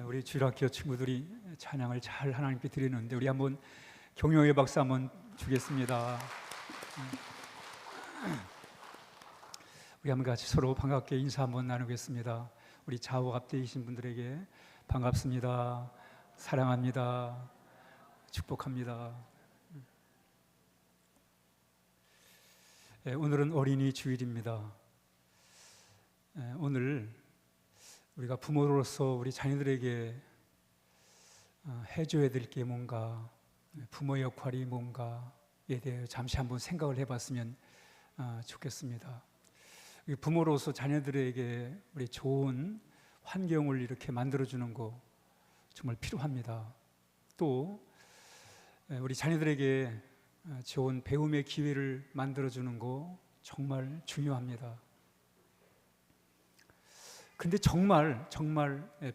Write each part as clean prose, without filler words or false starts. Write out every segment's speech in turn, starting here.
우리 주일학교 친구들이 찬양을 잘 하나님께 드리는데 우리 한번 격려의 박수 한번 주겠습니다. 우리 한번 같이 서로 반갑게 인사 한번 나누겠습니다. 우리 좌우 앞에 계신 분들에게 반갑습니다. 사랑합니다. 축복합니다. 오늘은 어린이 주일입니다. 오늘 우리가 부모로서 우리 자녀들에게 해줘야 될 게 뭔가, 부모의 역할이 뭔가에 대해 잠시 한번 생각을 해봤으면 좋겠습니다. 부모로서 자녀들에게 우리 좋은 환경을 이렇게 만들어주는 거 정말 필요합니다. 또 우리 자녀들에게 좋은 배움의 기회를 만들어주는 거 정말 중요합니다. 근데 정말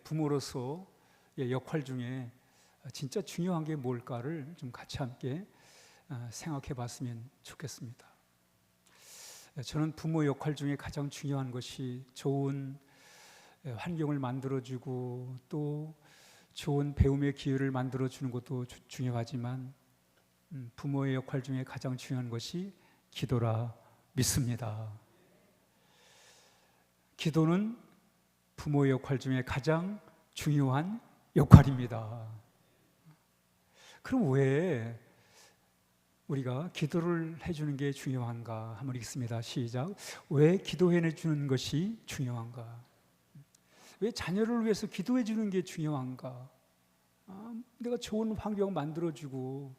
부모로서의 역할 중에 진짜 중요한 게 뭘까를 좀 같이 함께 생각해 봤으면 좋겠습니다. 저는 부모 역할 중에 가장 중요한 것이 좋은 환경을 만들어주고 또 좋은 배움의 기회를 만들어주는 것도 중요하지만 부모의 역할 중에 가장 중요한 것이 기도라 믿습니다. 기도는 부모의 역할 중에 가장 중요한 역할입니다. 그럼 왜 우리가 기도를 해주는 게 중요한가? 한번 읽습니다. 시작. 왜 기도해 주는 것이 중요한가? 왜 자녀를 위해서 기도해 주는 게 중요한가? 내가 좋은 환경 만들어주고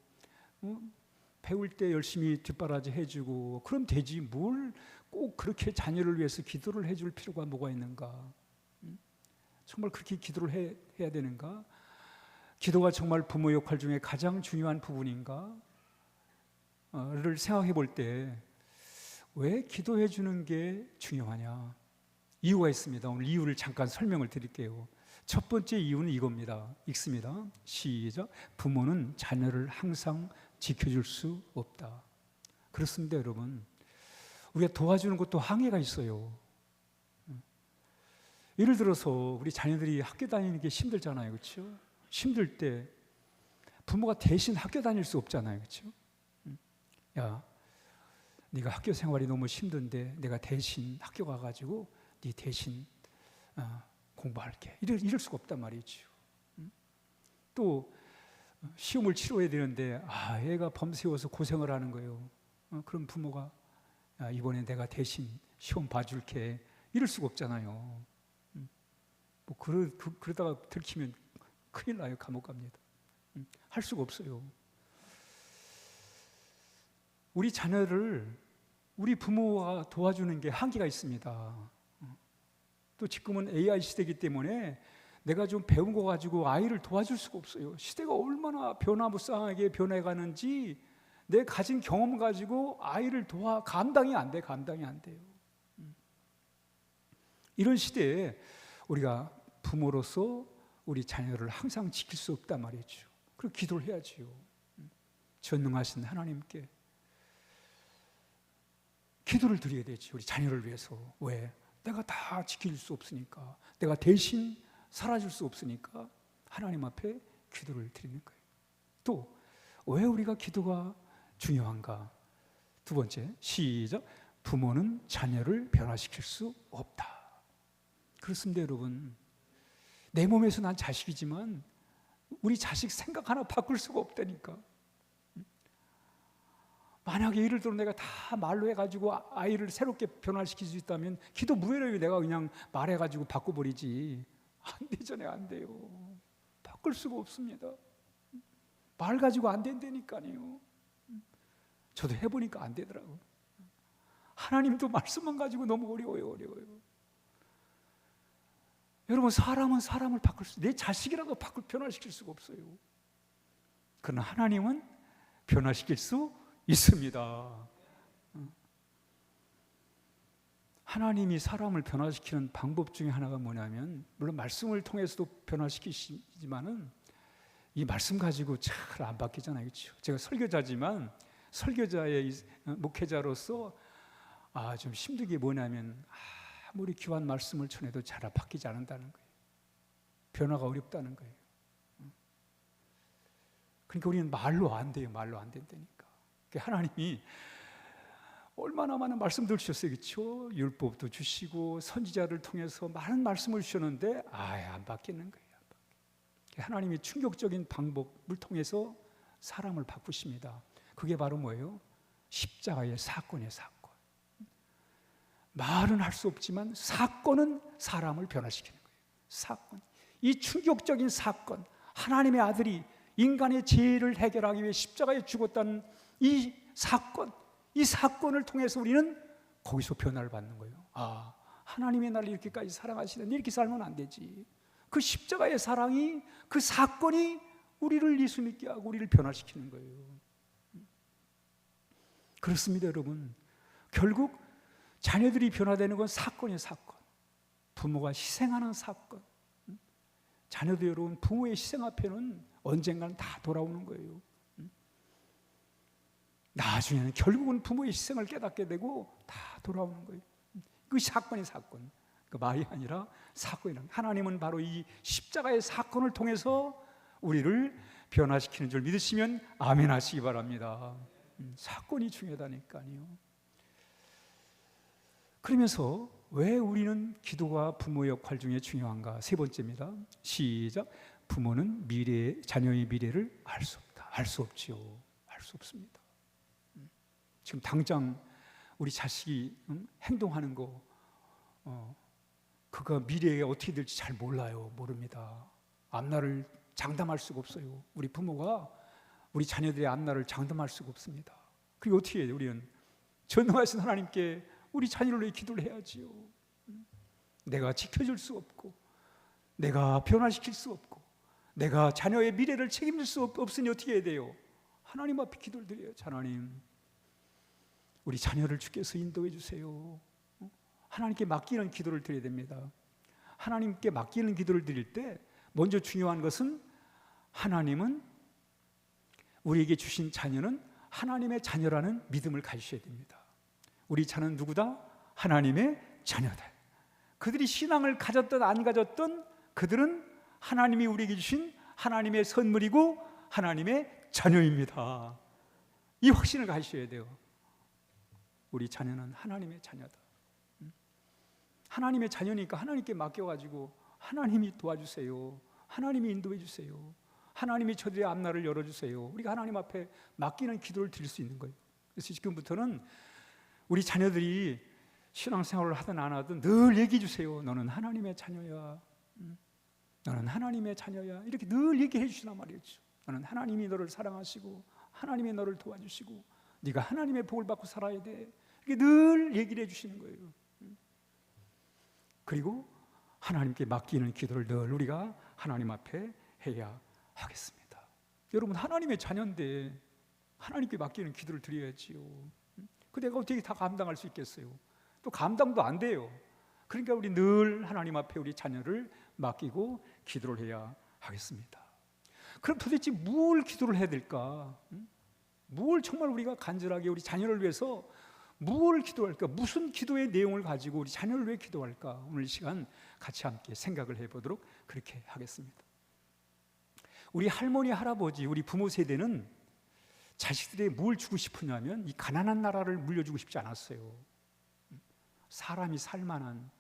배울 때 열심히 뒷바라지 해주고 그럼 되지 뭘 꼭 그렇게 자녀를 위해서 기도를 해줄 필요가 뭐가 있는가? 정말 그렇게 기도를 해야 되는가? 기도가 정말 부모 역할 중에 가장 중요한 부분인가? 를 생각해 볼 때 왜 기도해 주는 게 중요하냐? 이유가 있습니다. 오늘 이유를 잠깐 설명을 드릴게요. 첫 번째 이유는 이겁니다. 읽습니다. 시작. 부모는 자녀를 항상 지켜줄 수 없다. 그렇습니다, 여러분. 우리가 도와주는 것도 한계가 있어요. 예를 들어서 우리 자녀들이 학교 다니는 게 힘들잖아요, 그렇죠? 힘들 때 부모가 대신 학교 다닐 수 없잖아요, 그렇죠? 야, 네가 학교 생활이 너무 힘든데 내가 대신 학교 가가지고 네 대신 공부할게. 이럴 수가 없단 말이죠. 또 시험을 치러야 되는데 애가 범세워서 고생을 하는 거예요. 그럼 부모가 이번에 내가 대신 시험 봐줄게. 이럴 수가 없잖아요. 그러다가 들키면 큰일 나요. 감옥 갑니다. 할 수가 없어요. 우리 자녀를 우리 부모가 도와주는 게 한계가 있습니다. 또 지금은 AI 시대이기 때문에 내가 좀 배운 거 가지고 아이를 도와줄 수가 없어요. 시대가 얼마나 변화무쌍하게 변해가는지 내 가진 경험 가지고 아이를 감당이 안 돼요. 이런 시대에 우리가 부모로서 우리 자녀를 항상 지킬 수 없단 말이죠. 그리고 기도를 해야지요. 전능하신 하나님께 기도를 드려야 되지. 우리 자녀를 위해서. 왜? 내가 다 지킬 수 없으니까, 내가 대신 살아줄 수 없으니까 하나님 앞에 기도를 드리는 거예요. 또 왜 우리가 기도가 중요한가? 두 번째, 시작. 부모는 자녀를 변화시킬 수 없다. 그렇습니다, 여러분. 내 몸에서 난 자식이지만 우리 자식 생각 하나 바꿀 수가 없다니까. 만약에 예를 들어 내가 다 말로 해가지고 아이를 새롭게 변화시킬 수 있다면 기도 무효라고 내가 그냥 말해가지고 바꿔버리지. 안 되잖아요. 안 돼요. 바꿀 수가 없습니다. 말 가지고 안 된다니까요. 저도 해보니까 안 되더라고요. 하나님도 말씀만 가지고 너무 어려워요. 여러분, 사람은 사람을 내 자식이라도 변화시킬 수가 없어요. 그러나 하나님은 변화시킬 수 있습니다. 하나님이 사람을 변화시키는 방법 중에 하나가 뭐냐면, 물론 말씀을 통해서도 변화시키시지만은 이 말씀 가지고 잘 안 바뀌잖아요, 그렇죠? 제가 설교자지만 설교자의 목회자로서 좀 힘든 게 뭐냐면 아무리 귀한 말씀을 전해도 잘 바뀌지 않는다는 거예요. 변화가 어렵다는 거예요. 그러니까 우리는 말로 안 돼요. 말로 안 된다니까. 하나님이 얼마나 많은 말씀들 주셨어요. 그렇죠? 율법도 주시고 선지자를 통해서 많은 말씀을 주셨는데 아예 안 바뀌는 거예요. 하나님이 충격적인 방법을 통해서 사람을 바꾸십니다. 그게 바로 뭐예요? 십자가의 사건이에요. 사건. 말은 할 수 없지만 사건은 사람을 변화시키는 거예요. 사건. 이 충격적인 사건, 하나님의 아들이 인간의 죄를 해결하기 위해 십자가에 죽었다는 이 사건, 이 사건을 통해서 우리는 거기서 변화를 받는 거예요. 아, 하나님의 나를 이렇게까지 사랑하시는데 이렇게 살면 안 되지. 그 십자가의 사랑이, 그 사건이 우리를 예수 믿게 하고 우리를 변화시키는 거예요. 그렇습니다, 여러분. 결국 자녀들이 변화되는 건 사건이에요, 사건. 부모가 희생하는 사건. 자녀도 여러분, 부모의 희생 앞에는 언젠가는 다 돌아오는 거예요. 나중에는 결국은 부모의 희생을 깨닫게 되고 다 돌아오는 거예요. 그 사건이 사건. 그 말이 아니라 사건이란, 하나님은 바로 이 십자가의 사건을 통해서 우리를 변화시키는 줄 믿으시면 아멘 하시기 바랍니다. 사건이 중요하다니까요. 그러면서 왜 우리는 기도가 부모의 역할 중에 중요한가? 세 번째입니다. 시작. 부모는 자녀의 미래를 알 수 없다. 알 수 없지요. 알 수 없습니다. 지금 당장 우리 자식이 행동하는 거, 그가 미래에 어떻게 될지 잘 몰라요. 모릅니다. 앞날을 장담할 수가 없어요. 우리 부모가 우리 자녀들의 앞날을 장담할 수가 없습니다. 그리고 어떻게 해요? 우리는 전능하신 하나님께 우리 자녀를 위해 기도를 해야지요. 내가 지켜줄 수 없고, 내가 변화시킬 수 없고, 내가 자녀의 미래를 책임질 수 없으니 어떻게 해야 돼요? 하나님 앞에 기도를 드려요. 하나님, 우리 자녀를 주께서 인도해 주세요. 하나님께 맡기는 기도를 드려야 됩니다. 하나님께 맡기는 기도를 드릴 때 먼저 중요한 것은, 하나님은 우리에게 주신 자녀는 하나님의 자녀라는 믿음을 가지셔야 됩니다. 우리 자녀는 누구다? 하나님의 자녀다. 그들이 신앙을 가졌든 안 가졌든 그들은 하나님이 우리에게 주신 하나님의 선물이고 하나님의 자녀입니다. 이 확신을 가지셔야 돼요. 우리 자녀는 하나님의 자녀다. 하나님의 자녀니까 하나님께 맡겨가지고 하나님이 도와주세요. 하나님이 인도해 주세요. 하나님이 저들의 앞날을 열어주세요. 우리가 하나님 앞에 맡기는 기도를 드릴 수 있는 거예요. 그래서 지금부터는 우리 자녀들이 신앙생활을 하든 안 하든 늘 얘기해 주세요. 너는 하나님의 자녀야. 너는 하나님의 자녀야. 이렇게 늘 얘기해 주시란 말이죠. 너는 하나님이 너를 사랑하시고 하나님이 너를 도와주시고 네가 하나님의 복을 받고 살아야 돼. 이렇게 늘 얘기를 해주시는 거예요. 그리고 하나님께 맡기는 기도를 늘 우리가 하나님 앞에 해야 하겠습니다. 여러분, 하나님의 자녀인데 하나님께 맡기는 기도를 드려야지요. 그 내가 어떻게 다 감당할 수 있겠어요? 또 감당도 안 돼요. 그러니까 우리 늘 하나님 앞에 우리 자녀를 맡기고 기도를 해야 하겠습니다. 그럼 도대체 뭘 기도를 해야 될까? 뭘 정말 우리가 간절하게 우리 자녀를 위해서 뭘 기도할까? 무슨 기도의 내용을 가지고 우리 자녀를 위해 기도할까? 오늘 이 시간 같이 함께 생각을 해보도록 그렇게 하겠습니다. 우리 할머니, 할아버지, 우리 부모 세대는 자식들에게 뭘 주고 싶었냐면 이 가난한 나라를 물려주고 싶지 않았어요. 사람이 살만한,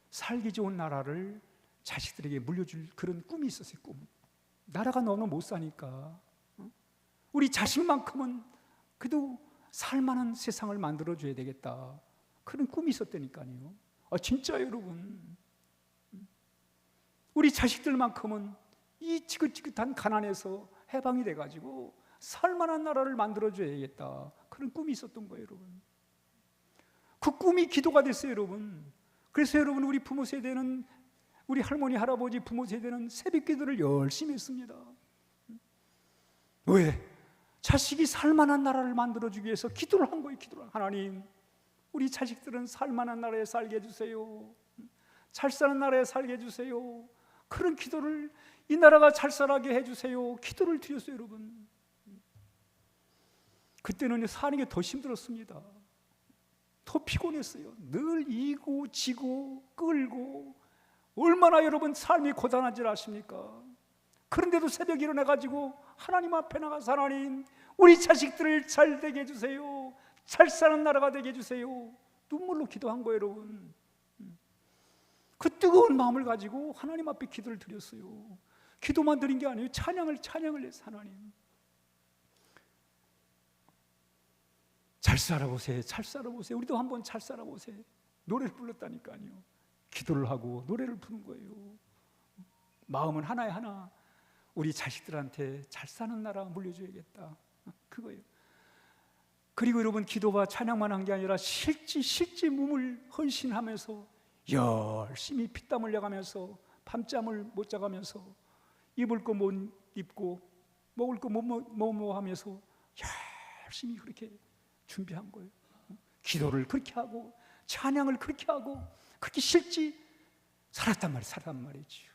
살기 좋은 나라를 자식들에게 물려줄 그런 꿈이 있었어요. 꿈. 나라가 너무 못 사니까 우리 자식만큼은 그래도 살만한 세상을 만들어줘야 되겠다, 그런 꿈이 있었다니까요. 진짜 여러분, 우리 자식들만큼은 이 지긋지긋한 가난에서 해방이 돼가지고 살만한 나라를 만들어줘야겠다, 그런 꿈이 있었던 거예요. 여러분, 그 꿈이 기도가 됐어요. 여러분, 그래서 여러분, 우리 부모 세대는, 우리 할머니, 할아버지 부모 세대는 새벽 기도를 열심히 했습니다. 왜? 자식이 살만한 나라를 만들어주기 위해서 기도를 한 거예요. 기도를. 하나님, 우리 자식들은 살만한 나라에 살게 해주세요. 잘 사는 나라에 살게 해주세요. 그런 기도를, 이 나라가 잘 살게 해주세요, 기도를 드렸어요. 여러분, 그때는 사는 게 더 힘들었습니다. 더 피곤했어요. 늘 이고 지고 끌고 얼마나 여러분 삶이 고단한 줄 아십니까? 그런데도 새벽에 일어나가지고 하나님 앞에 나가서 하나님, 우리 자식들을 잘 되게 해주세요, 잘 사는 나라가 되게 해주세요, 눈물로 기도한 거예요. 여러분, 그 뜨거운 마음을 가지고 하나님 앞에 기도를 드렸어요. 기도만 드린 게 아니에요. 찬양을 해서 하나님, 잘 살아보세요, 잘 살아보세요. 우리도 한번 잘 살아보세요. 노래를 불렀다니까요. 기도를 하고 노래를 부른 거예요. 마음은 하나에 하나, 우리 자식들한테 잘 사는 나라 물려줘야겠다, 그거예요. 그리고 여러분, 기도와 찬양만 한 게 아니라 실제 몸을 헌신하면서 열심히 피땀 흘려가면서 밤잠을 못 자가면서 입을 거 못 입고 먹을 거 못 하면서 열심히 그렇게 준비한 거예요. 기도를 그렇게 하고 찬양을 그렇게 하고 그렇게 실제 살았단 말이죠.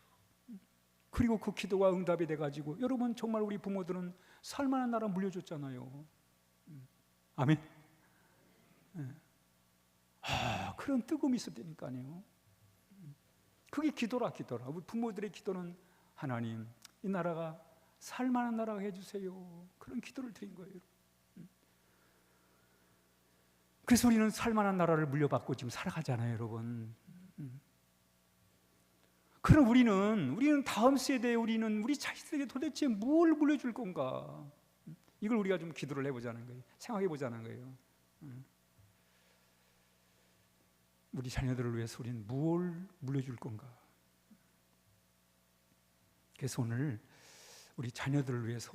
그리고 그 기도가 응답이 돼가지고 여러분, 정말 우리 부모들은 살만한 나라 물려줬잖아요. 아멘. 그런 뜨거움이 있었다니까요. 그게 기도라. 우리 부모들의 기도는 하나님, 이 나라가 살만한 나라가 해주세요, 그런 기도를 드린 거예요. 그래서 우리는 살만한 나라를 물려받고 지금 살아가잖아요, 여러분. 그럼 우리는 다음 세대에 우리 자식들에게 도대체 뭘 물려줄 건가? 이걸 우리가 좀 기도를 해보자는 거예요. 생각해 보자는 거예요. 우리 자녀들을 위해서 우리는 뭘 물려줄 건가? 그래서 오늘 우리 자녀들을 위해서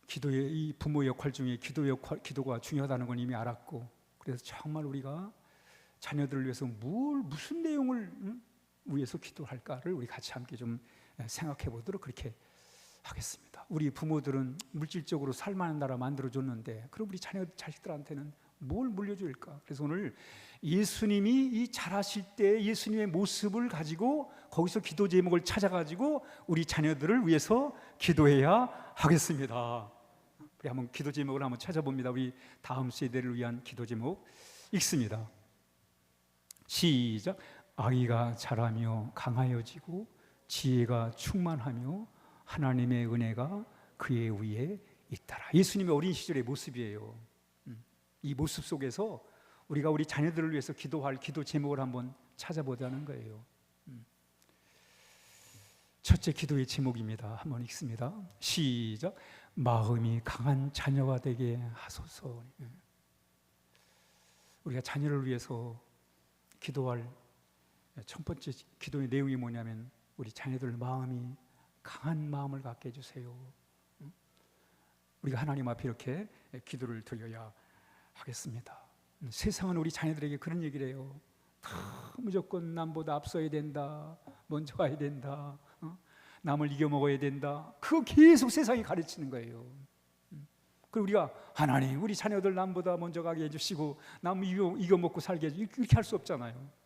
기도의 이 부모 역할 중에 기도가 중요하다는 건 이미 알았고, 그래서 정말 우리가 자녀들을 위해서 무슨 내용을 위해서 기도할까를 우리 같이 함께 좀 생각해 보도록 그렇게 하겠습니다. 우리 부모들은 물질적으로 살만한 나라 만들어줬는데, 그럼 우리 자식들한테는 뭘 물려줄까? 그래서 오늘 예수님이 이 자라실 때 예수님의 모습을 가지고 거기서 기도 제목을 찾아가지고 우리 자녀들을 위해서 기도해야 하겠습니다. 우리 한번 기도 제목을 한번 찾아봅니다. 우리 다음 세대를 위한 기도 제목 읽습니다. 시작. 아이가 자라며 강하여지고 지혜가 충만하며 하나님의 은혜가 그의 위에 있더라. 예수님의 어린 시절의 모습이에요. 이 모습 속에서 우리가 우리 자녀들을 위해서 기도할 기도 제목을 한번 찾아보자는 거예요. 첫째 기도의 제목입니다. 한번 읽습니다. 시작. 마음이 강한 자녀가 되게 하소서. 우리가 자녀를 위해서 기도할 첫 번째 기도의 내용이 뭐냐면, 우리 자녀들 마음이 강한 마음을 갖게 해주세요. 우리가 하나님 앞에 이렇게 기도를 드려야 하겠습니다. 세상은 우리 자녀들에게 그런 얘기를 해요. 무조건 남보다 앞서야 된다, 먼저 가야 된다, 남을 이겨먹어야 된다. 그거 계속 세상이 가르치는 거예요. 그리고 우리가 하나님, 우리 자녀들 남보다 먼저 가게 해주시고 남 이겨먹고 살게 해주시고, 이렇게 할 수 없잖아요.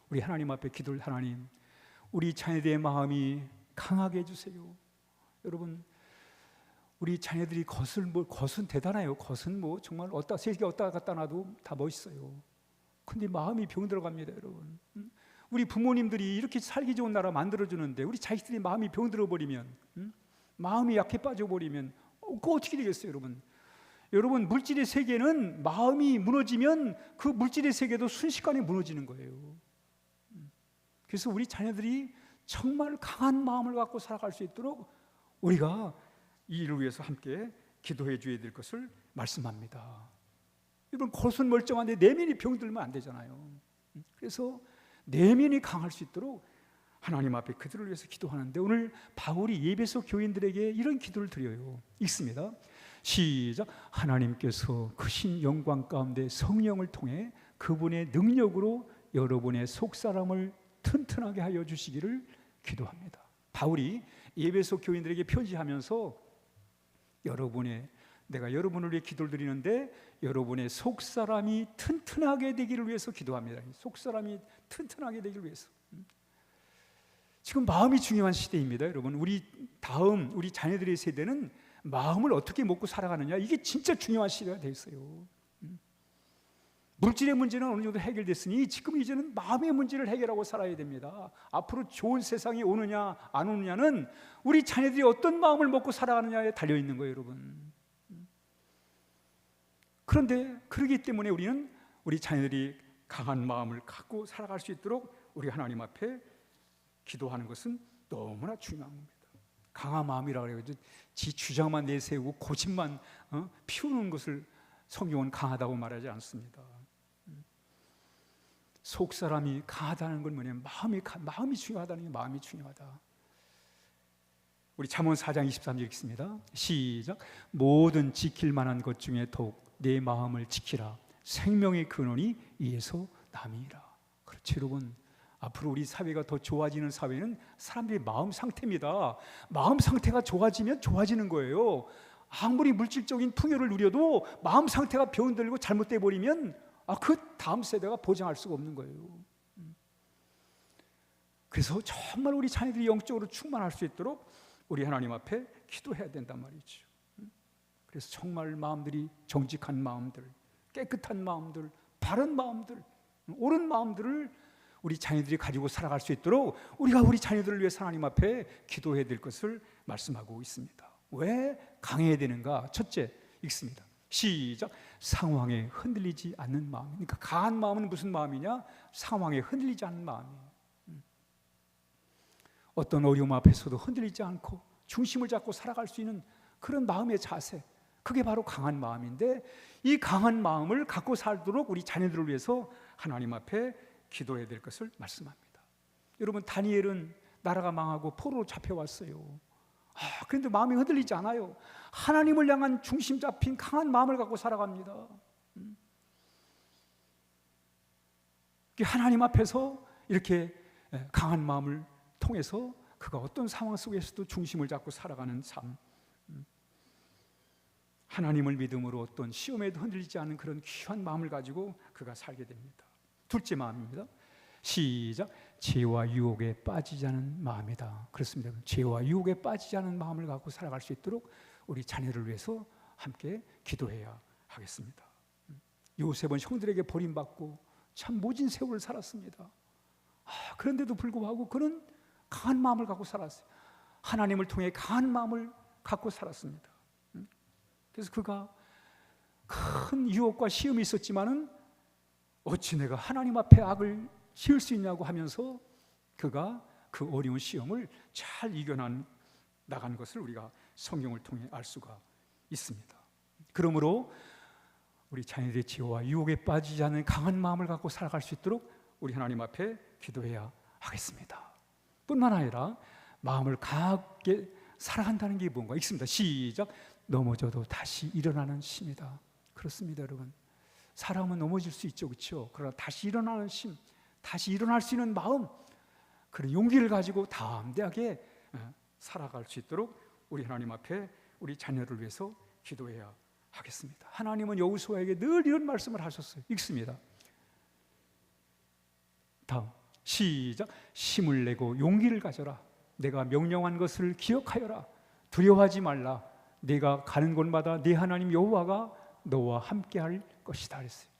우리 하나님 앞에 기도를, 하나님, 우리 자녀들의 마음이 강하게 해주세요. 여러분, 우리 자녀들이 겉은 대단해요. 겉은 정말 세계 어디다 갖다 놔도 다 멋있어요. 근데 마음이 병들어갑니다, 여러분. 우리 부모님들이 이렇게 살기 좋은 나라 만들어주는데 우리 자식들이 마음이 병들어버리면, 마음이 약해 빠져버리면 그거 어떻게 되겠어요, 여러분? 여러분, 물질의 세계는 마음이 무너지면 그 물질의 세계도 순식간에 무너지는 거예요. 그래서 우리 자녀들이 정말 강한 마음을 갖고 살아갈 수 있도록 우리가 이 일을 위해서 함께 기도해 줘야 될 것을 말씀합니다. 여러분, 겉은 멀쩡한데 내면이 병들면 안 되잖아요. 그래서 내면이 강할 수 있도록 하나님 앞에 그들을 위해서 기도하는데, 오늘 바울이 예배소 교인들에게 이런 기도를 드려요. 읽습니다. 시작. 하나님께서 크신 영광 가운데 성령을 통해 그분의 능력으로 여러분의 속사람을 튼튼하게 하여 주시기를 기도합니다. 바울이 예배소 교인들에게 편지하면서 내가 여러분을 위해 기도를 드리는데 여러분의 속사람이 튼튼하게 되기를 위해서 기도합니다. 속사람이 튼튼하게 되기를 위해서. 지금 마음이 중요한 시대입니다, 여러분. 우리 자녀들의 세대는 마음을 어떻게 먹고 살아가느냐, 이게 진짜 중요한 시대가 되어 있어요. 물질의 문제는 어느 정도 해결됐으니 지금 이제는 마음의 문제를 해결하고 살아야 됩니다. 앞으로 좋은 세상이 오느냐 안 오느냐는 우리 자녀들이 어떤 마음을 먹고 살아가느냐에 달려 있는 거예요, 여러분. 그런데 그러기 때문에 우리는 우리 자녀들이 강한 마음을 갖고 살아갈 수 있도록 우리 하나님 앞에 기도하는 것은 너무나 중요한 겁니다. 강한 마음이라고 해요. 지 주장만 내세우고 고집만 피우는 것을 성경은 강하다고 말하지 않습니다. 속 사람이 강하다는 건 뭐냐면 마음이 중요하다는 게 마음이 중요하다. 우리 잠언 4장 23절 읽습니다. 시작. 모든 지킬 만한 것 중에 더욱 내 마음을 지키라. 생명의 근원이 이에서 남이라. 그렇죠, 여러분. 앞으로 우리 사회가 더 좋아지는 사회는 사람들의 마음 상태입니다. 마음 상태가 좋아지면 좋아지는 거예요. 아무리 물질적인 풍요를 누려도 마음 상태가 변들고 잘못돼 버리면 그 다음 세대가 보장할 수가 없는 거예요. 그래서 정말 우리 자녀들이 영적으로 충만할 수 있도록 우리 하나님 앞에 기도해야 된단 말이죠. 그래서 정말 마음들이 정직한 마음들, 깨끗한 마음들, 바른 마음들, 옳은 마음들을 우리 자녀들이 가지고 살아갈 수 있도록 우리가 우리 자녀들을 위해서 하나님 앞에 기도해야 될 것을 말씀하고 있습니다. 왜 강해야 되는가? 첫째, 읽습니다. 시작. 상황에 흔들리지 않는 마음. 그러니까 강한 마음은 무슨 마음이냐? 상황에 흔들리지 않는 마음이에요. 어떤 어려움 앞에서도 흔들리지 않고 중심을 잡고 살아갈 수 있는 그런 마음의 자세, 그게 바로 강한 마음인데, 이 강한 마음을 갖고 살도록 우리 자녀들을 위해서 하나님 앞에 기도해야 될 것을 말씀합니다. 여러분, 다니엘은 나라가 망하고 포로로 잡혀왔어요. 그런데 마음이 흔들리지 않아요. 하나님을 향한 중심 잡힌 강한 마음을 갖고 살아갑니다. 하나님 앞에서 이렇게 강한 마음을 통해서 그가 어떤 상황 속에서도 중심을 잡고 살아가는 삶, 하나님을 믿음으로 어떤 시험에도 흔들리지 않는 그런 귀한 마음을 가지고 그가 살게 됩니다. 둘째 마음입니다. 시작. 죄와 유혹에 빠지지 않은 마음이다. 그렇습니다. 죄와 유혹에 빠지지 않은 마음을 갖고 살아갈 수 있도록 우리 자녀를 위해서 함께 기도해야 하겠습니다. 요셉은 형들에게 버림받고 참 모진 세월을 살았습니다. 그런데도 불구하고 그는 강한 마음을 갖고 살았어요. 하나님을 통해 강한 마음을 갖고 살았습니다. 그래서 그가 큰 유혹과 시험이 있었지만은 어찌 내가 하나님 앞에 악을 지을 수 있냐고 하면서 그가 그 어려운 시험을 잘 이겨나간 것을 우리가 성경을 통해 알 수가 있습니다. 그러므로 우리 자녀들의 죄와 유혹에 빠지지 않는 강한 마음을 갖고 살아갈 수 있도록 우리 하나님 앞에 기도해야 하겠습니다. 뿐만 아니라 마음을 강하게 살아간다는 게 뭔가 있습니다. 시작. 넘어져도 다시 일어나는 힘이다. 그렇습니다, 여러분. 사람은 넘어질 수 있죠, 그렇죠? 그러나 다시 일어나는 힘, 다시 일어날 수 있는 마음, 그런 용기를 가지고 담대하게 살아갈 수 있도록 우리 하나님 앞에 우리 자녀를 위해서 기도해야 하겠습니다. 하나님은 여호수아에게 늘 이런 말씀을 하셨어요. 읽습니다. 다음, 시작. 힘을 내고 용기를 가져라. 내가 명령한 것을 기억하여라. 두려워하지 말라. 내가 가는 곳마다 네 하나님 여호와가 너와 함께할 것이다 그랬어요.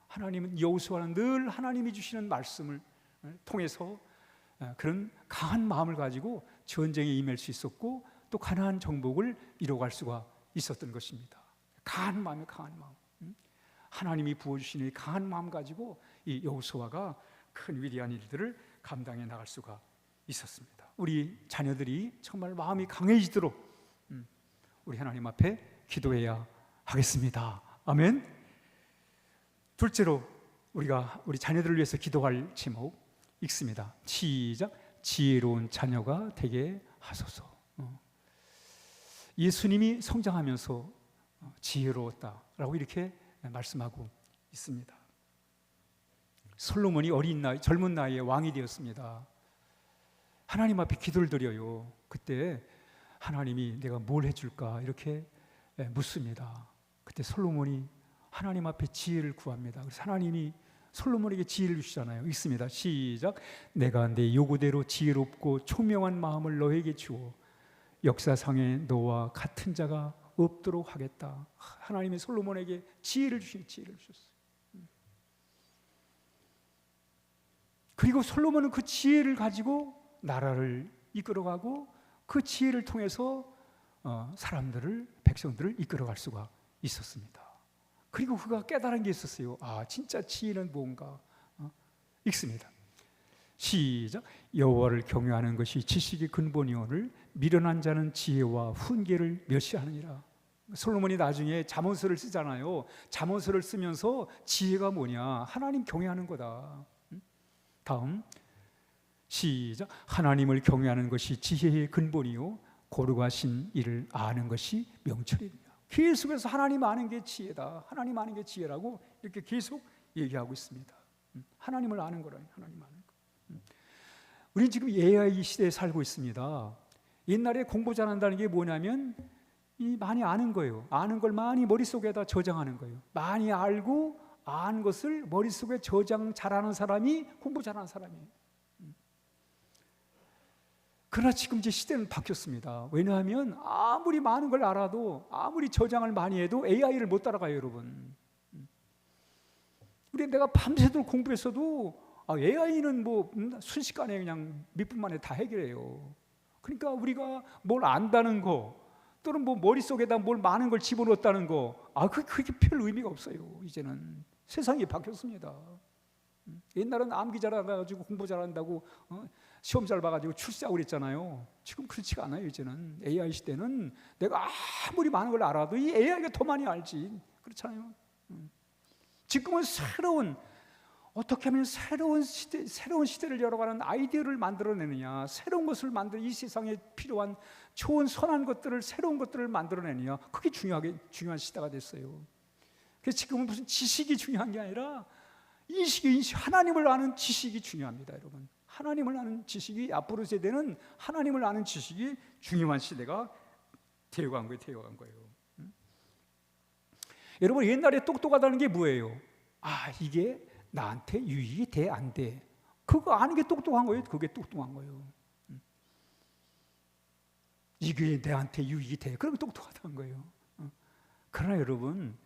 하나님은, 여호수아는 늘 하나님이 주시는 말씀을 통해서 그런 강한 마음을 가지고 전쟁에 임할 수 있었고 또 가나안 정복을 이뤄갈 수가 있었던 것입니다. 강한 마음이에요, 강한 마음. 하나님이 부어주신 이 강한 마음 가지고 이 여호수아가 큰 위대한 일들을 감당해 나갈 수가 있었습니다. 우리 자녀들이 정말 마음이 강해지도록 우리 하나님 앞에 기도해야 하겠습니다. 아멘. 둘째로 우리가 우리 자녀들을 위해서 기도할 제목 읽습니다. 시작. 지혜로운 자녀가 되게 하소서. 예수님이 성장하면서 지혜로웠다라고 이렇게 말씀하고 있습니다. 솔로몬이 젊은 나이에 왕이 되었습니다. 하나님 앞에 기도를 드려요. 그때 하나님이 내가 뭘 해줄까 이렇게 묻습니다. 그때 솔로몬이 하나님 앞에 지혜를 구합니다. 그래서 하나님이 솔로몬에게 지혜를 주시잖아요. 읽습니다. 시작. 내가 내 요구대로 지혜롭고 총명한 마음을 너에게 주어 역사상에 너와 같은 자가 없도록 하겠다. 하나님이 솔로몬에게 지혜를 주셨어요. 그리고 솔로몬은 그 지혜를 가지고 나라를 이끌어가고 그 지혜를 통해서 사람들을, 백성들을 이끌어갈 수가 있었습니다. 그리고 그가 깨달은 게 있었어요. 아, 진짜 지혜는 뭔가. 읽습니다. 시작. 여호와를 경외하는 것이 지식의 근본이오늘 미련한 자는 지혜와 훈계를 멸시하느니라. 솔로몬이 나중에 잠언서를 쓰잖아요. 잠언서를 쓰면서 지혜가 뭐냐? 하나님 경외하는 거다. 다음 시작. 하나님을 경외하는 것이 지혜의 근본이요 고르가신 일을 아는 것이 명철입니다. 계속해서 하나님 아는 게 지혜다. 하나님 아는 게 지혜라고 이렇게 계속 얘기하고 있습니다. 하나님을 아는 거라니, 하나님 아는 거. 우리는 지금 AI 시대에 살고 있습니다. 옛날에 공부 잘한다는 게 뭐냐면 이 많이 아는 거예요. 아는 걸 많이 머릿속에다 저장하는 거예요. 많이 알고 아는 것을 머릿속에 저장 잘하는 사람이 공부 잘하는 사람이에요. 그러나 지금 이제 시대는 바뀌었습니다. 왜냐하면 아무리 많은 걸 알아도, 아무리 저장을 많이 해도 AI를 못 따라가요, 여러분. 우리 내가 밤새도록 공부했어도 AI는 뭐 순식간에 그냥 몇 분 만에 다 해결해요. 그러니까 우리가 뭘 안다는 거, 또는 뭐 머릿속에다 뭘 많은 걸 집어넣었다는 거, 그게 별 의미가 없어요. 이제는 세상이 바뀌었습니다. 옛날은 암기 잘해가지고 공부 잘한다고 시험 잘 봐가지고 출세하고 그랬잖아요. 지금 그렇지가 않아요. 이제는 AI 시대는 내가 아무리 많은 걸 알아도 이 AI가 더 많이 알지. 그렇잖아요. 지금은 어떻게 하면 새로운 시대를 열어가는 아이디어를 만들어내느냐, 새로운 것을 이 세상에 필요한 좋은 선한 것들을, 새로운 것들을 만들어내느냐, 그게 중요한 시대가 됐어요. 그래서 지금은 무슨 지식이 중요한 게 아니라 하나님을 아는 지식이 중요합니다, 여러분. 하나님을 아는 지식이, 앞으로 세대는 하나님을 아는 지식이 중요한 시대가 되어간 거예요. 여러분, 옛날에 똑똑하다는 게 뭐예요? 이게 나한테 유익이 돼, 안 돼? 그거 아는 게 똑똑한 거예요. 그게 똑똑한 거예요. 이게 내한테 유익이 돼, 그럼 똑똑하다는 거예요. 그러나 여러분,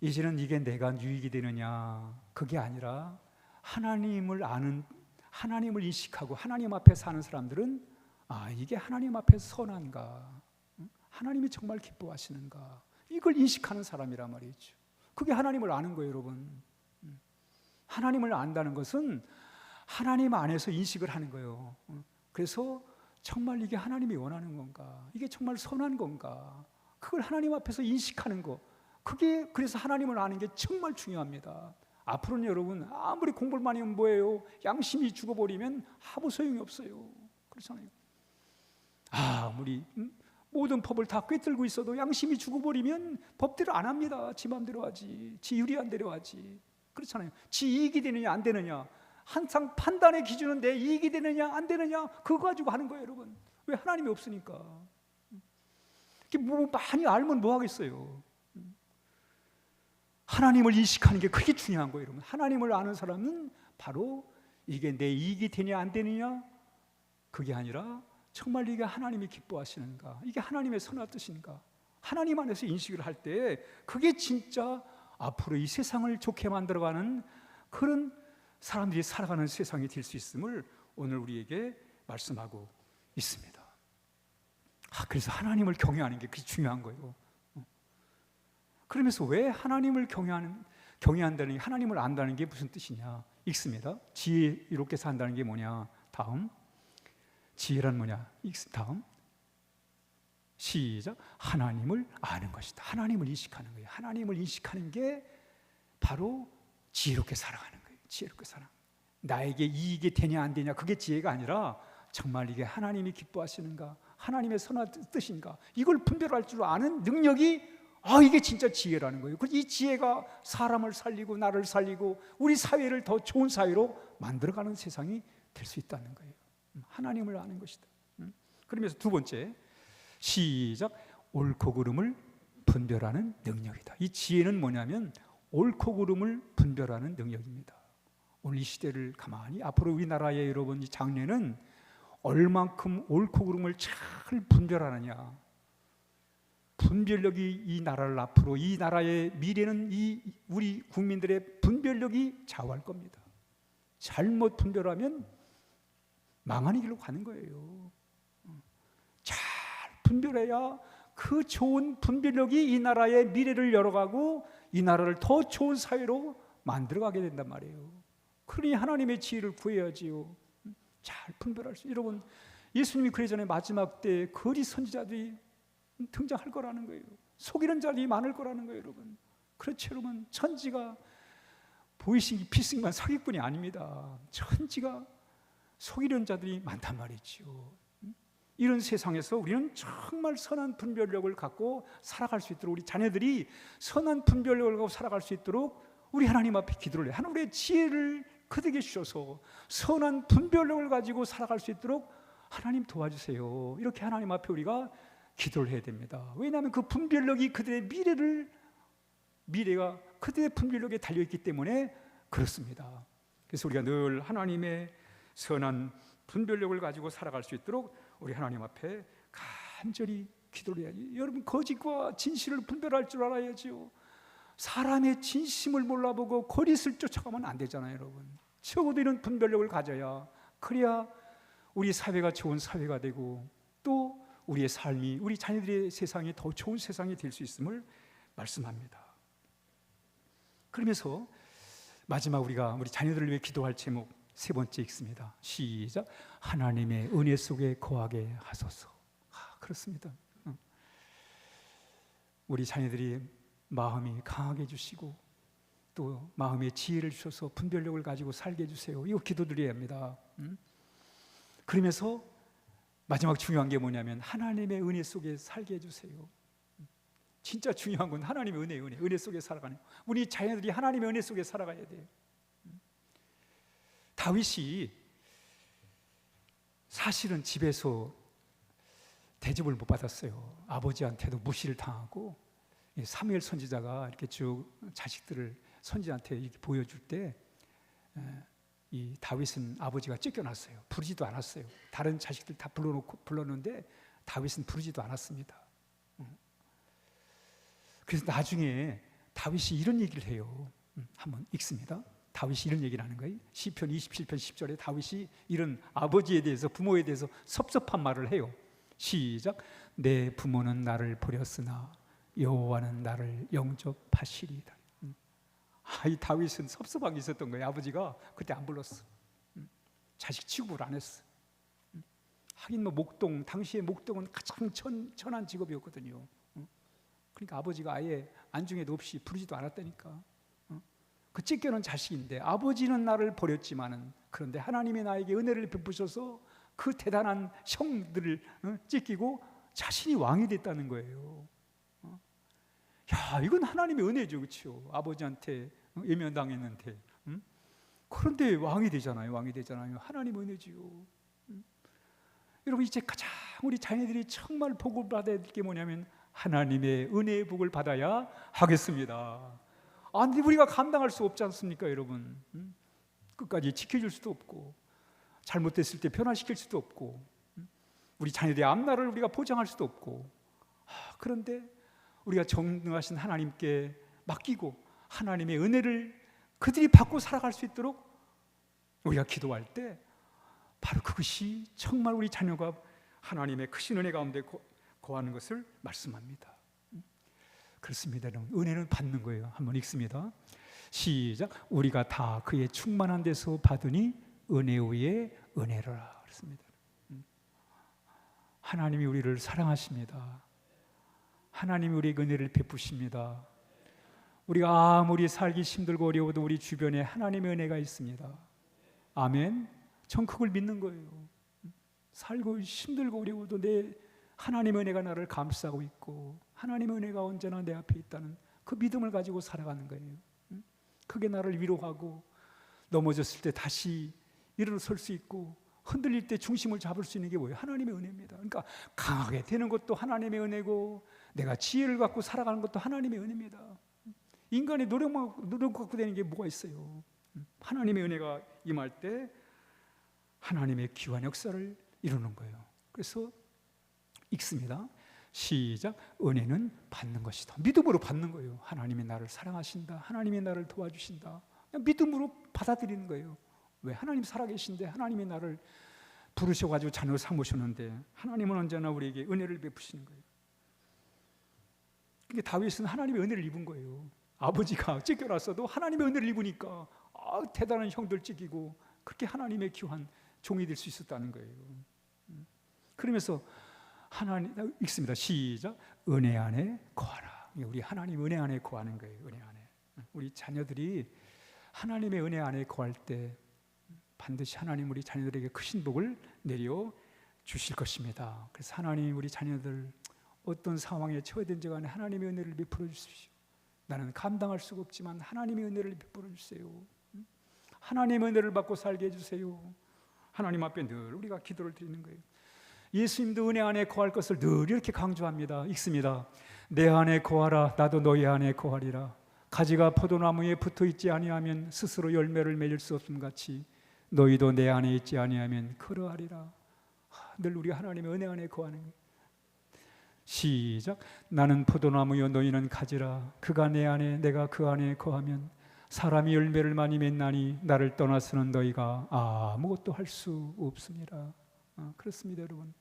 이제는 이게 내가 유익이 되느냐, 그게 아니라 하나님을 아는, 하나님을 인식하고 하나님 앞에 사는 사람들은 이게 하나님 앞에서 선한가, 하나님이 정말 기뻐하시는가, 이걸 인식하는 사람이란 말이죠. 그게 하나님을 아는 거예요, 여러분. 하나님을 안다는 것은 하나님 안에서 인식을 하는 거예요. 그래서 정말 이게 하나님이 원하는 건가, 이게 정말 선한 건가, 그걸 하나님 앞에서 인식하는 거, 그래서 하나님을 아는 게 정말 중요합니다. 앞으로는 여러분 아무리 공부를 많이 하면 뭐예요? 양심이 죽어버리면 아무 소용이 없어요. 그렇잖아요. 아무리 모든 법을 다 꿰뚫고 있어도 양심이 죽어버리면 법대로 안 합니다. 지 마음대로 하지, 지 유리한 대로 하지. 그렇잖아요. 지 이익이 되느냐 안 되느냐, 항상 판단의 기준은 내 이익이 되느냐 안 되느냐, 그거 가지고 하는 거예요, 여러분. 왜? 하나님이 없으니까. 뭐 많이 알면 뭐 하겠어요. 하나님을 인식하는 게 그게 중요한 거예요, 여러분. 하나님을 아는 사람은 바로 이게 내 이익이 되냐 안 되느냐, 그게 아니라 정말 이게 하나님이 기뻐하시는가, 이게 하나님의 선한 뜻인가, 하나님 안에서 인식을 할 때 그게 진짜 앞으로 이 세상을 좋게 만들어가는 그런 사람들이 살아가는 세상이 될 수 있음을 오늘 우리에게 말씀하고 있습니다. 그래서 하나님을 경외하는 게 그게 중요한 거예요. 그러면서 왜 하나님을 경외한다는 게, 하나님을 안다는 게 무슨 뜻이냐? 읽습니다. 지혜롭게 산다는 게 뭐냐? 다음, 지혜란 뭐냐? 다음, 시작. 하나님을 아는 것이다. 하나님을 인식하는 거예요. 하나님을 인식하는 게 바로 지혜롭게 살아가는 거예요. 지혜롭게 살아. 나에게 이익이 되냐 안 되냐, 그게 지혜가 아니라 정말 이게 하나님이 기뻐하시는가, 하나님의 선한 뜻인가, 이걸 분별할 줄 아는 능력이, 이게 진짜 지혜라는 거예요. 이 지혜가 사람을 살리고 나를 살리고 우리 사회를 더 좋은 사회로 만들어가는 세상이 될 수 있다는 거예요. 하나님을 아는 것이다. 그러면서 두 번째, 시작. 옳고 그름을 분별하는 능력이다. 이 지혜는 뭐냐면 옳고 그름을 분별하는 능력입니다. 오늘 이 시대를 가만히, 앞으로 우리나라의 여러분 이 장래는 얼만큼 옳고 그름을 잘 분별하느냐, 분별력이 이 나라를 앞으로, 이 나라의 미래는 이 우리 국민들의 분별력이 좌우할 겁니다. 잘못 분별하면 망하는 길로 가는 거예요. 잘 분별해야 그 좋은 분별력이 이 나라의 미래를 열어가고 이 나라를 더 좋은 사회로 만들어가게 된단 말이에요. 그러니 하나님의 지혜를 구해야지요. 잘 분별할 수. 여러분, 예수님이 그래 전에 마지막 때 거짓 선지자들이 등장할 거라는 거예요. 속이는 자들이 많을 거라는 거예요, 여러분. 그렇죠, 여러분. 천지가 보이시기 피싱만 사기꾼이 아닙니다. 천지가 속이는 자들이 많단 말이죠. 이런 세상에서 우리는 정말 선한 분별력을 갖고 살아갈 수 있도록, 우리 자녀들이 선한 분별력을 갖고 살아갈 수 있도록 우리 하나님 앞에 기도를 해요. 하나님의 지혜를 그들에게 주셔서 선한 분별력을 가지고 살아갈 수 있도록 하나님 도와주세요. 이렇게 하나님 앞에 우리가 기도를 해야 됩니다. 왜냐하면 그 분별력이 그들의 미래가 그들의 분별력에 달려있기 때문에 그렇습니다. 그래서 우리가 늘 하나님의 선한 분별력을 가지고 살아갈 수 있도록 우리 하나님 앞에 간절히 기도를 해야지. 여러분, 거짓과 진실을 분별할 줄 알아야지요. 사람의 진심을 몰라보고 거짓을 쫓아가면 안 되잖아요, 여러분. 적어도 이런 분별력을 가져야, 그래야 우리 사회가 좋은 사회가 되고 또 우리의 삶이, 우리 자녀들의 세상이 더 좋은 세상이 될 수 있음을 말씀합니다. 그러면서 마지막 우리가 우리 자녀들을 위해 기도할 제목 세 번째 읽습니다. 시작. 하나님의 은혜 속에 거하게 하소서. 그렇습니다. 우리 자녀들이 마음이 강하게 해주시고 또 마음의 지혜를 주셔서 분별력을 가지고 살게 해주세요. 이거 기도드려야 합니다. 그러면서 마지막 중요한 게 뭐냐면 하나님의 은혜 속에 살게 해주세요. 진짜 중요한 건 하나님의 은혜 속에 살아가는, 우리 자녀들이 하나님의 은혜 속에 살아가야 돼요. 다윗이 사실은 집에서 대접을 못 받았어요. 아버지한테도 무시를 당하고, 사무엘 선지자가 이렇게 쭉 자식들을 선지자한테 이렇게 보여줄 때 이 다윗은 아버지가 쫓겨났어요. 부르지도 않았어요. 다른 자식들 다 불렀는데 다윗은 부르지도 않았습니다. 그래서 나중에 다윗이 이런 얘기를 해요. 한번 읽습니다. 다윗이 이런 얘기를 하는 거예요. 시편 27편 10절에 다윗이 이런 아버지에 대해서, 부모에 대해서 섭섭한 말을 해요. 시작. 내 부모는 나를 버렸으나 여호와는 나를 영접하시리이다. 이 다윗은 섭섭하게 있었던 거예요. 아버지가 그때 안 불렀어. 자식 취급을 안 했어. 하긴 목동, 당시에 목동은 가장 천한 직업이었거든요. 그러니까 아버지가 아예 안중에도 없이 부르지도 않았다니까. 그 찢겨놓은 자식인데 아버지는 나를 버렸지만은, 그런데 하나님이 나에게 은혜를 베푸셔서 그 대단한 형들을 찢기고 자신이 왕이 됐다는 거예요. 야, 이건 하나님의 은혜죠, 그렇죠? 아버지한테 외면당했는데, 그런데 왕이 되잖아요. 하나님의 은혜지요. 여러분, 이제 가장 우리 자녀들이 정말 복을 받아야 될 게 뭐냐면 하나님의 은혜의 복을 받아야 하겠습니다. 근데 우리가 감당할 수 없지 않습니까, 여러분? 끝까지 지켜줄 수도 없고, 잘못됐을 때 변화시킬 수도 없고, 우리 자녀들의 앞날을 우리가 보장할 수도 없고, 그런데 우리가 전능하신 하나님께 맡기고 하나님의 은혜를 그들이 받고 살아갈 수 있도록 우리가 기도할 때 바로 그것이 정말 우리 자녀가 하나님의 크신 은혜 가운데 거하는 것을 말씀합니다. 그렇습니다. 은혜는 받는 거예요. 한번 읽습니다. 시작. 우리가 다 그의 충만한 데서 받으니 은혜 위에 은혜라. 그렇습니다. 하나님이 우리를 사랑하십니다. 하나님이 우리에게 은혜를 베푸십니다. 우리가 아무리 살기 힘들고 어려워도 우리 주변에 하나님의 은혜가 있습니다. 아멘. 전 그걸 믿는 거예요. 살고 힘들고 어려워도 내 하나님의 은혜가 나를 감싸고 있고 하나님의 은혜가 언제나 내 앞에 있다는 그 믿음을 가지고 살아가는 거예요. 그게 나를 위로하고 넘어졌을 때 다시 일어설 수 있고 흔들릴 때 중심을 잡을 수 있는 게 뭐예요? 하나님의 은혜입니다. 그러니까 강하게 되는 것도 하나님의 은혜고 내가 지혜를 갖고 살아가는 것도 하나님의 은혜입니다. 인간의 노력 갖고 되는 게 뭐가 있어요? 하나님의 은혜가 임할 때 하나님의 귀한 역사를 이루는 거예요. 그래서 읽습니다. 시작. 은혜는 받는 것이다. 믿음으로 받는 거예요. 하나님이 나를 사랑하신다. 하나님이 나를 도와주신다. 그냥 믿음으로 받아들이는 거예요. 왜? 하나님 살아계신데, 하나님이 나를 부르셔가지고 자녀 삼으셨는데 하나님은 언제나 우리에게 은혜를 베푸시는 거예요. 그러니까 다윗은 하나님의 은혜를 입은 거예요. 아버지가 찢겨놨어도 하나님의 은혜를 입으니까 대단한 형들 찢기고 그렇게 하나님의 귀한 종이 될 수 있었다는 거예요. 그러면서 하나님 읽습니다. 시작. 은혜 안에 거하라. 우리 하나님 은혜 안에 거하는 거예요. 은혜 안에. 우리 자녀들이 하나님의 은혜 안에 거할 때 반드시 하나님 우리 자녀들에게 크신 복을 내려 주실 것입니다. 그래서 하나님 우리 자녀들 어떤 상황에 처해든지 간에 하나님의 은혜를 베풀어 주십시오. 나는 감당할 수가 없지만 하나님의 은혜를 베풀어 주세요. 하나님의 은혜를 받고 살게 해주세요. 하나님 앞에 늘 우리가 기도를 드리는 거예요. 예수님도 은혜 안에 거할 것을 늘 이렇게 강조합니다. 읽습니다. 내 안에 거하라. 나도 너희 안에 거하리라. 가지가 포도나무에 붙어있지 아니하면 스스로 열매를 맺을 수 없음 같이 너희도 내 안에 있지 아니하면 그러하리라. 늘 우리 하나님의 은혜 안에 거하는 거예요. 시작. 나는 포도나무요 너희는 가지라. 그가 내 안에 내가 그 안에 거하면 사람이 열매를 많이 맺나니 나를 떠나서는 너희가 아무것도 할 수 없습니다. 그렇습니다, 여러분.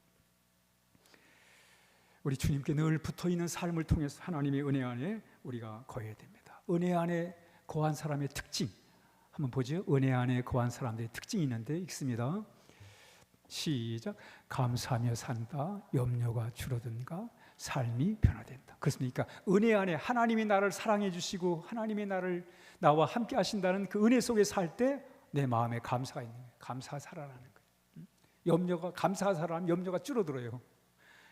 우리 주님께 늘 붙어있는 삶을 통해서 하나님의 은혜 안에 우리가 거해야 됩니다. 은혜 안에 거한 사람의 특징 한번 보죠. 은혜 안에 거한 사람들의 특징이 있는데 읽습니다. 시작. 감사하며 산다. 염려가 줄어든가. 삶이 변화된다. 그렇습니까? 은혜 안에 하나님이 나를 사랑해 주시고 하나님이 나와 함께 하신다는 그 은혜 속에 살 때 내 마음에 감사가 있는 거예요. 감사가 살아나는 거예요. 염려가 감사가 살아나면 염려가 줄어들어요.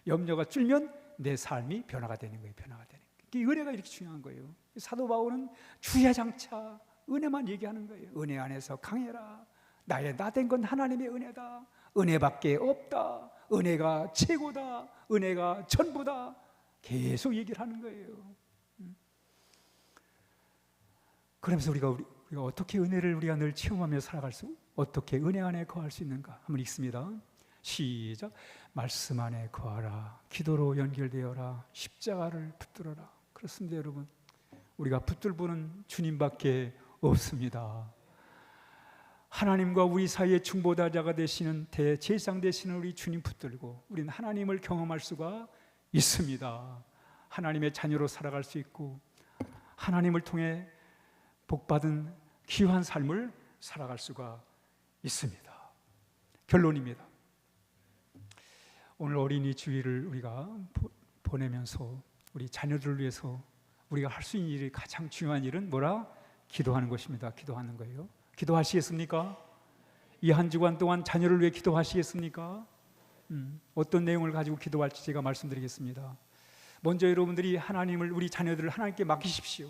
염려가 줄면 내 삶이 변화가 되는 거예요. 변화가 되는 거예요. 이 은혜가 이렇게 중요한 거예요. 사도 바울은 주야장차 은혜만 얘기하는 거예요. 은혜 안에서 강해라. 나의 나 된 건 하나님의 은혜다. 은혜밖에 없다. 은혜가 최고다. 은혜가 전부다. 계속 얘기를 하는 거예요. 그러면서 우리가 어떻게 은혜를 우리가 늘 체험하며 살아갈 수, 어떻게 은혜 안에 거할 수 있는가 한번 읽습니다. 시작. 말씀 안에 거하라. 기도로 연결되어라. 십자가를 붙들어라. 그렇습니다, 여러분. 우리가 붙들 분은 주님밖에 없습니다. 하나님과 우리 사이의 중보자가 되시는 대제사장 되시는 우리 주님 붙들고 우리는 하나님을 경험할 수가 있습니다. 하나님의 자녀로 살아갈 수 있고 하나님을 통해 복받은 귀한 삶을 살아갈 수가 있습니다. 결론입니다. 오늘 어린이 주일을 우리가 보내면서 우리 자녀들을 위해서 우리가 할 수 있는 일이 가장 중요한 일은 뭐라? 기도하는 것입니다. 기도하는 거예요. 기도하시겠습니까? 이 한 주간 동안 자녀를 위해 기도하시겠습니까? 어떤 내용을 가지고 기도할지 제가 말씀드리겠습니다. 먼저 여러분들이 하나님을 우리 자녀들을 하나님께 맡기십시오.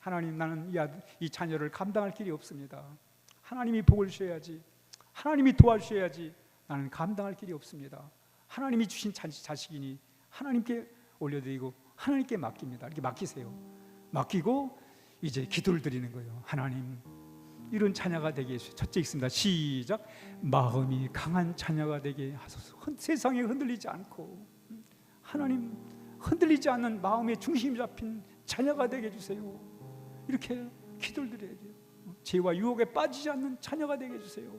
하나님, 나는 이 자녀를 감당할 길이 없습니다. 하나님이 복을 주셔야지. 하나님이 도와주셔야지. 나는 감당할 길이 없습니다. 하나님이 주신 자식이니 하나님께 올려드리고 하나님께 맡깁니다. 이렇게 맡기세요. 맡기고 이제 기도를 드리는 거예요. 하나님, 이런 자녀가 되게 해주세요. 첫째 읽습니다. 시작. 마음이 강한 자녀가 되게 하소서. 세상에 흔들리지 않고 하나님 흔들리지 않는 마음의 중심이 잡힌 자녀가 되게 해주세요. 이렇게 기도를 드려야 돼요. 죄와 유혹에 빠지지 않는 자녀가 되게 해주세요.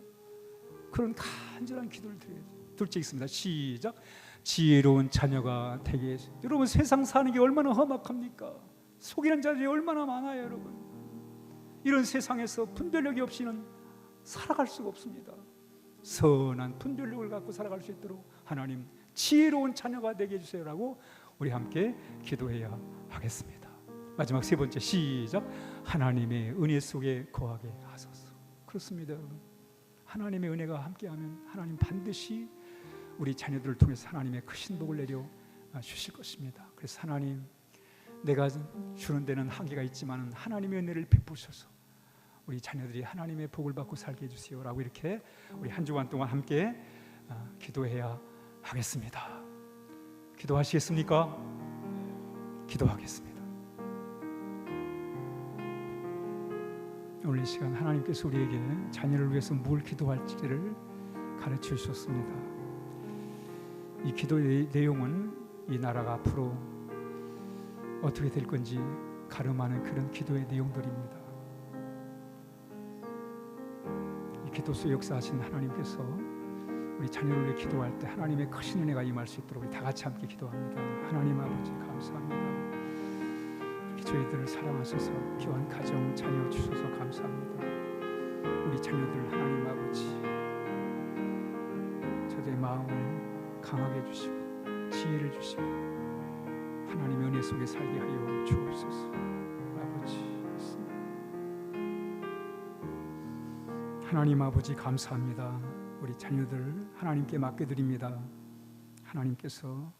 그런 간절한 기도를 드려야 돼요. 둘째 읽습니다. 시작. 지혜로운 자녀가 되게 해주세요. 여러분, 세상 사는 게 얼마나 험악합니까? 속이는 자들이 얼마나 많아요, 여러분. 이런 세상에서 분별력이 없이는 살아갈 수가 없습니다. 선한 분별력을 갖고 살아갈 수 있도록 하나님 지혜로운 자녀가 되게 해주세요라고 우리 함께 기도해야 하겠습니다. 마지막 세 번째 시작. 하나님의 은혜 속에 거하게 하소서. 그렇습니다, 여러분. 하나님의 은혜가 함께하면 하나님 반드시 우리 자녀들을 통해서 하나님의 크신 복을 내려 주실 것입니다. 그래서 하나님, 내가 주는 데는 한계가 있지만 하나님의 은혜를 베푸셔서 우리 자녀들이 하나님의 복을 받고 살게 해주세요라고 이렇게 우리 한 주간 동안 함께 기도해야 하겠습니다. 기도하시겠습니까? 기도하겠습니다. 오늘 이 시간 하나님께서 우리에게 자녀를 위해서 뭘 기도할지를 가르쳐 주셨습니다. 이 기도의 내용은 이 나라가 앞으로 어떻게 될 건지 가름하는 그런 기도의 내용들입니다. 이 기도수 역사하신 하나님께서 우리 자녀를 위해 기도할 때 하나님의 크신 은혜가 임할 수 있도록 우리 다 같이 함께 기도합니다. 하나님 아버지 감사합니다. 이렇게 저희들을 사랑하셔서 귀한 가정 자녀 주셔서 감사합니다. 우리 자녀들 하나님 아버지 저들의 마음을 강하게 해주시고 지혜를 주시고 하나님의 은혜 속에 살게 하여 주옵소서. 아버지 하나님 아버지 감사합니다. 우리 자녀들 하나님께 맡겨드립니다. 하나님께서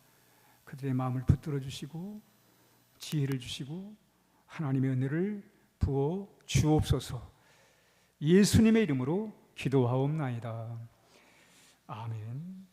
그들의 마음을 붙들어 주시고 지혜를 주시고 하나님의 은혜를 부어 주옵소서. 예수님의 이름으로 기도하옵나이다. 아멘.